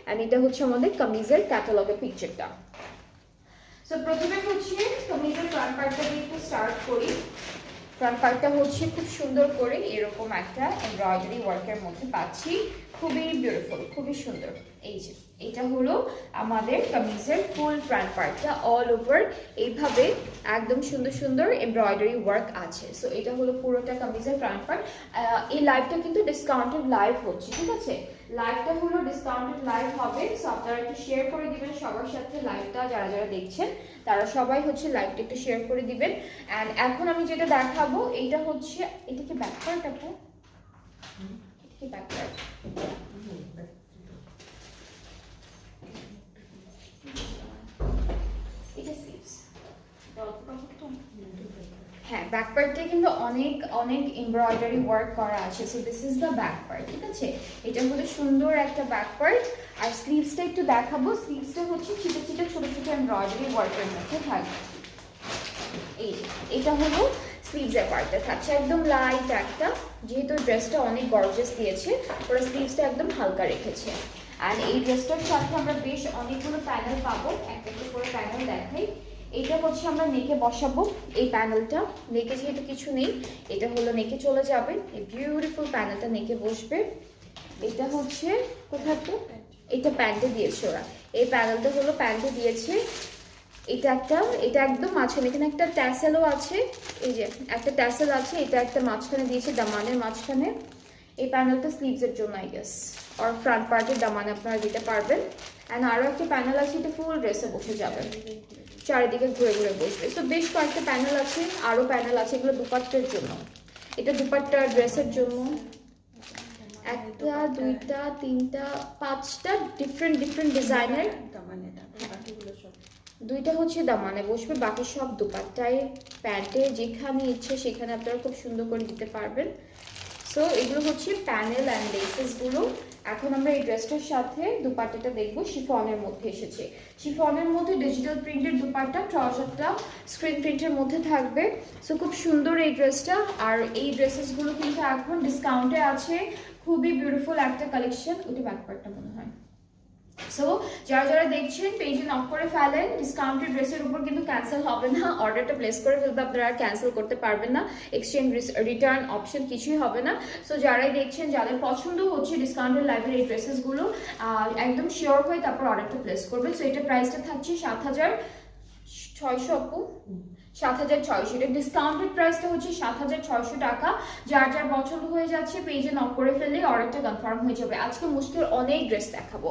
And এটা হচ্ছে আমাদের কামিজের ক্যাটালগের পিকচারটা। সো প্রথমে হচ্ছে কামিজের ফ্রন্ট পার্টটা দিয়ে একটু স্টার্ট করি। ফ্রন্ট পার্টটা হচ্ছে খুব সুন্দর করে এরকম একটা এমব্রয়ডারি ওয়ার্কের মধ্যে পাচ্ছি, খুবই বিউটিফুল, খুবই সুন্দর। এই যে এটা হলো আমাদের কামিজের ফুল ফ্রন্ট পার্টটা, অল ওভার এইভাবে একদম সুন্দর সুন্দর এমব্রয়ডারি ওয়ার্ক আছে। সো এটা হলো পুরোটা কামিজের ফ্রন্ট পার্ট। এই লাইভটা কিন্তু ডিসকাউন্টেড লাইভ হচ্ছে, ঠিক আছে? লাইভটা হলো ডিসকাউন্টেড লাইভ হবে। সো আপনারা একটু শেয়ার করে দিবেন সবার সাথে লাইভটা, যারা যারা দেখছেন তারা সবাই হচ্ছে লাইভটা একটু শেয়ার করে দিবেন। অ্যান্ড এখন আমি যেটা দেখাবো এইটা হচ্ছে, এটা কি ব্যাক পার্ট আপু? এটা কি ব্যাক পার্ট? এটা স্লিভস। হ্যাঁ, ব্যাক পার্টে কিন্তু অনেক অনেক এমব্রয়ডারি ওয়ার্ক করা আছে। So this is the back part, ঠিক আছে? এটা হলো সুন্দর একটা ব্যাক পার্ট। আর স্লিভসটা একটু দেখাবো। স্লিভসটা হচ্ছে চিটা চিটা ছোট ছোট এমব্রয়ডারি ওয়ার্কের মধ্যে থাকবে। এই এটা হলো স্লিভসের পার্টটা থাকছে একদম লাইট একটা, যেহেতু ড্রেসটা অনেক গর্জিয়াস দিয়েছে ওরা স্লিভসটা একদম হালকা রেখেছে। আর এই ড্রেসটার সাথে আমরা বেশ অনেকগুলো প্যানেল পাবো, একটা একটা করে প্যানেল দেখাই। এটা হচ্ছে আমরা নেকে বসাবো এই প্যানেলটা, নেকে যেহেতু কিছু নেই এটা হলো নেকে চলে যাবে, এই বিউটিফুল প্যানেলটা নেকে বসবে। এটা হচ্ছে কোথায় তো, এটা প্যান্টে দিয়েছে ওরা, এই প্যানেলটা হলো প্যান্টে দিয়েছে। এটা একদম মাঝখানে, এখানে একটা ট্যাসেলও আছে, এই যে একটা ট্যাসেল আছে, এটা একটা মাঝখানে দিয়েছে দামানের মাঝখানে। এই প্যানেলটা স্লিভসের জন্য আই গেস, আর ফ্রন্ট পার্টের দামানে আপনারা দিতে পারবেন। অ্যান্ড আরও একটা প্যানেল আছে, এটা ফুল ড্রেসে বসে যাবে, চারিদিকে ঘুরে ঘুরে বসবে। তো বেশ কয়েকটা প্যানেল আছে, আরও প্যানেল আছে, এগুলো দুপাট্টার জন্য। এটা দুপাট্টা ড্রেসের জন্য একটা, দুইটা, তিনটা, পাঁচটা ডিফারেন্ট ডিফারেন্ট ডিজাইনের। দুইটা হচ্ছে দামানে বসবে, বাকি সব দুপাট্টায় প্যান্টে যেখানে ইচ্ছে সেখানে আপনারা খুব সুন্দর করে দিতে পারবেন। সো এগুলো হচ্ছে প্যানেল অ্যান্ড লেসেসগুলো। এখন আমরা এই ড্রেসটার সাথে দুপাট্টাটা দেখবো, শিফনের মধ্যে এসেছে। শিফনের মধ্যে ডিজিটাল প্রিন্টের দুপাট্টা, ট্রাউজারটা স্ক্রিন প্রিন্টের মধ্যে থাকবে। সো খুব সুন্দর এই ড্রেসটা। আর এই ড্রেসেসগুলো কিন্তু এখন ডিসকাউন্টে আছে, খুবই বিউটিফুল একটা কালেকশন। ওটা ব্যাকপার্টটা মনে হয়। সো যারা যারা দেখছেন পেজে নক করে ফেলেন, ডিসকাউন্টেড ড্রেসের উপর কিন্তু ক্যান্সেল হবে না, অর্ডারটা প্লেস করে ফেলবে, আপনারা আর ক্যান্সেল করতে পারবেন না, এক্সচেঞ্জ রিটার্ন অপশন কিছুই হবে না। সো যারাই দেখছেন, যাদের পছন্দ হচ্ছে ডিসকাউন্টেড লাইভের এই ড্রেসেসগুলো, একদম শিওর হয়ে তারপর অর্ডারটা প্লেস করবেন। সো এটা প্রাইসটা থাকছে 7,600 আপু, 7,600। এটা ডিসকাউন্টেড প্রাইসটা হচ্ছে 7,600 টাকা। যার যার পছন্দ হয়ে যাচ্ছে পেজে নক করে ফেললে অর্ডারটা কনফার্ম হয়ে যাবে। আজকে মুশকিল অনেক ড্রেস দেখাবো।